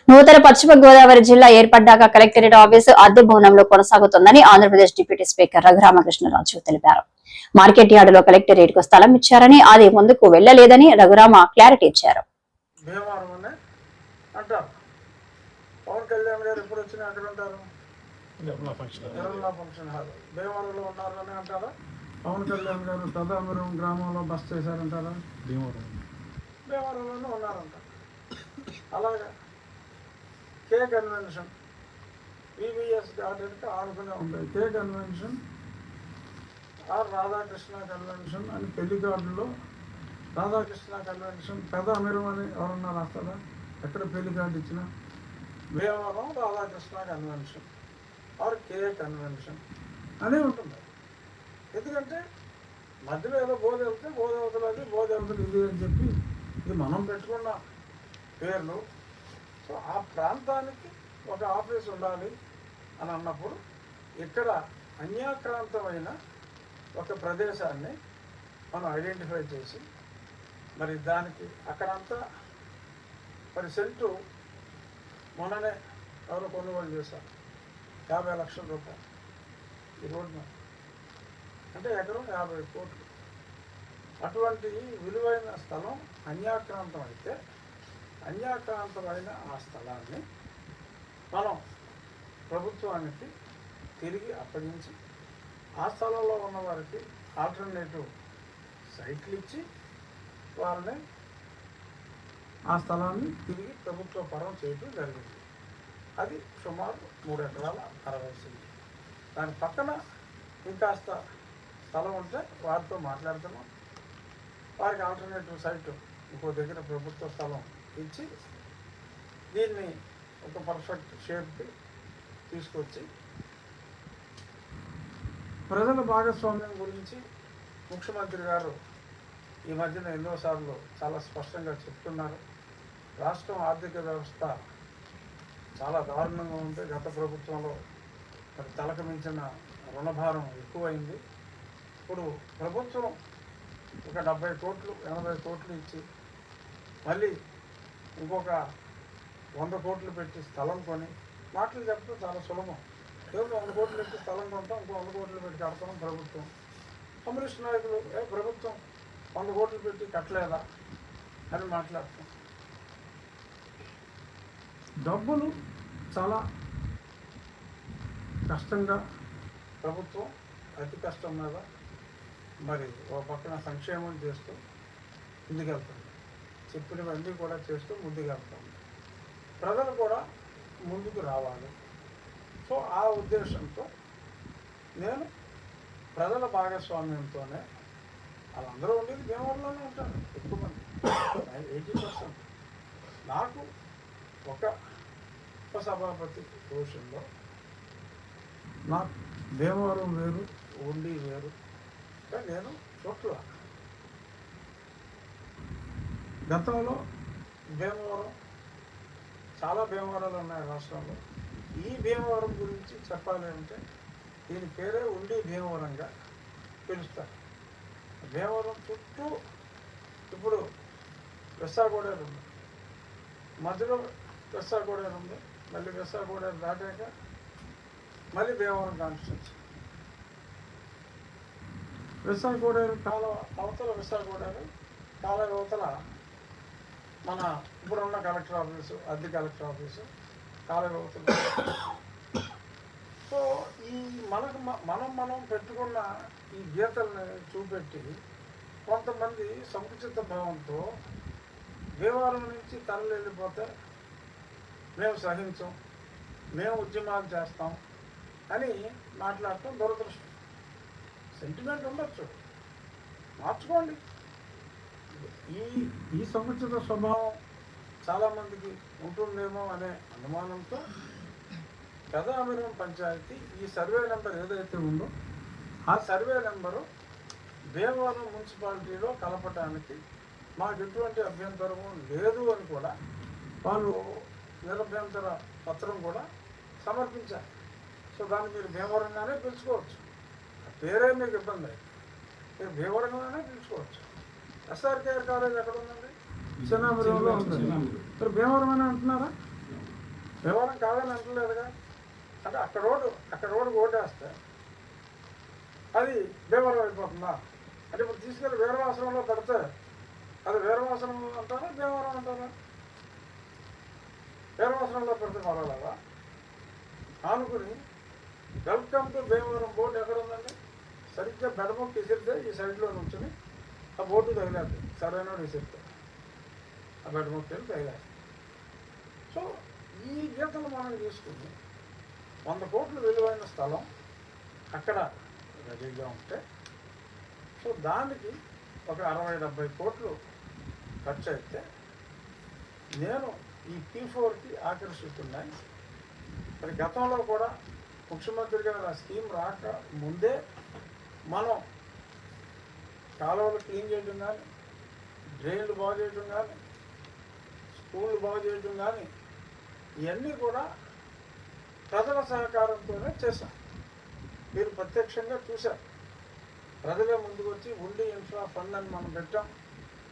నూతన పశ్చిమ గోదావరి జిల్లా ఏర్పడ్డాక కలెక్టరేట్ ఆఫీసు అద్దె భవనంలో కొనసాగుతోందని ఆంధ్రప్రదేశ్ డిప్యూటీ స్పీకర్ రఘురామకృష్ణరాజు తెలిపారు. మార్కెట్ యార్డులో కలెక్టరేట్ కు స్థలం ఇచ్చారని అది ముందుకు వెళ్లలేదని రఘురామ క్లారిటీ ఇచ్చారు. పవన్ కళ్యాణ్ గారు పెద్దాపురం గ్రామంలో బస్ చేశారంటారా? భీమవరంలోనే ఉన్నారంట. అలాగే కే కన్వెన్షన్ వివిఎస్ గార్డెన్కి ఆనుకునే ఉంటాయి. K convention R Radhakrishna convention అని పెళ్లి కార్డులో రాధాకృష్ణ కన్వెన్షన్ పెద్దాపురం అని ఎవరన్నా రాస్తారా? ఎక్కడ పెళ్లి కార్డు ఇచ్చినా Bhimavaram Radhakrishna convention R K convention అనే ఉంటుంది. ఎందుకంటే మధ్యలో ఏదో బోధ వెళ్తే బోధ అవుతుంది, బోధ అవుతుంది ఇది అని చెప్పి ఇది మనం పెట్టుకున్న పేర్లు. సో ఆ ప్రాంతానికి ఒక ఆఫీస్ ఉండాలి అని అన్నప్పుడు ఇక్కడ అన్యాక్రాంతమైన ఒక ప్రదేశాన్ని మనం ఐడెంటిఫై చేసి మరి దానికి అక్కడంతా మరి సెంటు మొన్ననే ఎవరు కొనుగోలు చేశారు 50 లక్షల రూపాయలు ఈ రోడ్డు అంటే ఎకరం 50 కోట్లు. అటువంటి విలువైన స్థలం అన్యాక్రాంతం అయితే అన్యాక్రాంతమైన ఆ స్థలాన్ని మనం ప్రభుత్వానికి తిరిగి అప్పగించి ఆ స్థలంలో ఉన్న వారికి ఆల్టర్నేటివ్ సైట్లు ఇచ్చి వాళ్ళని ఆ స్థలాన్ని తిరిగి ప్రభుత్వ పరం చేయడం జరిగింది. అది సుమారు 3 ఎకరాల 60 సెంట్లు. దాని పక్కన ఇంకాస్త స్థలం ఉంటే వారితో మాట్లాడుతున్నాం. వారికి ఆల్టర్నేటివ్ సైట్ ఇంకో దగ్గర ప్రభుత్వ స్థలం ఇచ్చి దీన్ని ఒక పర్ఫెక్ట్ షేప్కి తీసుకొచ్చి ప్రజల భాగస్వామ్యం గురించి ముఖ్యమంత్రి గారు ఈ మధ్యన ఎన్నోసార్లు చాలా స్పష్టంగా చెప్తున్నారు. రాష్ట్రం ఆర్థిక వ్యవస్థ చాలా దారుణంగా ఉంది. గత ప్రభుత్వంలో మరి తలకు మించిన రుణభారం ఎక్కువైంది. ఇప్పుడు ప్రభుత్వం ఒక 70 కోట్లు 80 కోట్లు ఇచ్చి మళ్ళీ ఇంకొక 100 కోట్లు పెట్టి స్థలం కొని మాటలు చెప్తే చాలా సులభం. ఏదో 100 కోట్లు పెట్టి స్థలం కొంటాం, ఇంకో 100 కోట్లు పెట్టి కడతాం ప్రభుత్వం. కమ్యూనిస్ట్ నాయకులు ప్రభుత్వం 100 కోట్లు పెట్టి కట్టలేదా అని మాట్లాడతాం. డబ్బులు చాలా కష్టంగా ప్రభుత్వం అతి కష్టం మీద మరి ఒక పక్కన సంక్షేమం చేస్తూ ముందుకెళ్తుంది. చెప్పినవన్నీ కూడా చేస్తూ ముందుకెళ్తుంది. ప్రజలు కూడా ముందుకు రావాలి. సో ఆ ఉద్దేశంతో నేను ప్రజల భాగస్వామ్యంతోనే వాళ్ళందరూ ఉండేది భీమవరంలోనే ఉంటారు ఎక్కువ మంది 80%. నాకు ఒక ఉపసభాపతి పోషన్లో నాకు భీమవరం వేరు ఉండి వేరు. నేను చోట్ల గతంలో భీమవరం చాలా భీమవరాలు ఉన్నాయి రాష్ట్రంలో. ఈ భీమవరం గురించి చెప్పాలి అంటే దీని పేరే ఉండి భీమవరంగా పిలుస్తారు. భీమవరం చుట్టూ ఇప్పుడు వెస్సాగోడేరు ఉంది, మధ్యలో వెస్సాగోడేరు ఉంది, మళ్ళీ వెస్సాగోడేరు దాటాక మళ్ళీ భీమవరం కాన్స్టిట్యూన్సీ. వెస్సాగోడేరు కాలువ అవతల వెస్సాగోడేరు కాలువ అవతల మన ఇప్పుడున్న కలెక్టర్ ఆఫీసు, అద్దె కలెక్టర్ ఆఫీసు కాలువ అవతల. సో ఈ మనం పెట్టుకున్న ఈ గీతల్ని చూపెట్టి కొంతమంది సంకుచిత భావంతో భీమవరం నుంచి తరలి వెళ్ళిపోతే మేము సహించం, మేము ఉద్యమాలు చేస్తాం అని మాట్లాడటం దురదృష్టం. సెంటిమెంట్ ఉండొచ్చు, మార్చుకోండి. ఈ సముచిత స్వభావం చాలామందికి ఉంటుందేమో అనే అనుమానంతో పెదామిరం పంచాయతీ ఈ సర్వే నెంబర్ ఏదైతే ఉందో ఆ సర్వే నెంబరు భీమవరం మున్సిపాలిటీలో కలపటానికి మాకు ఎటువంటి అభ్యంతరము లేదు అని కూడా వాళ్ళు నిరభ్యంతర పత్రం కూడా సమర్పించారు. సో దాన్ని మీరు భీమవరంగానే పిలుచుకోవచ్చు. పేరే మీకు ఇబ్బంది అయితే మీరు భీమవరంగానే పిలుచుకోవచ్చు. ఎస్ఆర్కేఆర్ కాలేజ్ ఎక్కడ ఉందండి? చిన్నాపురంలో ఉంటుంది. మీరు భీమవరం అని అంటున్నారా? భీమవరం కాదని అంటలేదుగా. అంటే అక్కడ రోడ్డు ఓటేస్తే అది భీమవరం అయిపోతుందా? అంటే ఇప్పుడు తీసుకెళ్ళి వీరవాసనంలో పెడితే అది వీరవాసనం అంటారా భీమవరం అంటారా? వీరవాసనంలో పెడితే పర్వాలేదా? ఆనుకుని వెల్కమ్ టు భీమవరం బోర్డు ఎక్కడ ఉందండి? సరిగ్గా బెడమొక్కి విసిరితే ఈ సైడ్లో నుంచుని ఆ బోర్డు తగిలేదు, సరైన విసిరితే ఆ బెడమొక్కి తగిలేదు. సో ఈ గీతలు మనం తీసుకుని 100 కోట్ల విలువైన స్థలం అక్కడ రెడీగా ఉంటే, సో దానికి ఒక 60-70 కోట్లు ఖర్చు అయితే నేను ఈ P4కి ఆకర్షిస్తున్నాయి. మరి గతంలో కూడా ముఖ్యమంత్రి గారు ఆ స్కీమ్ రాక ముందే మనం కాలువలు క్లీన్ చేయడం కానీ, డ్రైన్లు బాగు చేయడం కానీ, స్కూళ్ళు బాగు చేయడం కానీ ఇవన్నీ కూడా ప్రజల సహకారంతోనే చేశాం. మీరు ప్రత్యక్షంగా చూశారు. ప్రజలే ముందుకు వచ్చి ఉండి ఇన్ఫ్రా ఫండ్ అని మనం పెట్టాం.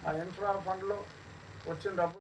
ఆ ఇన్ఫ్రా ఫండ్లో వచ్చిన డబ్బు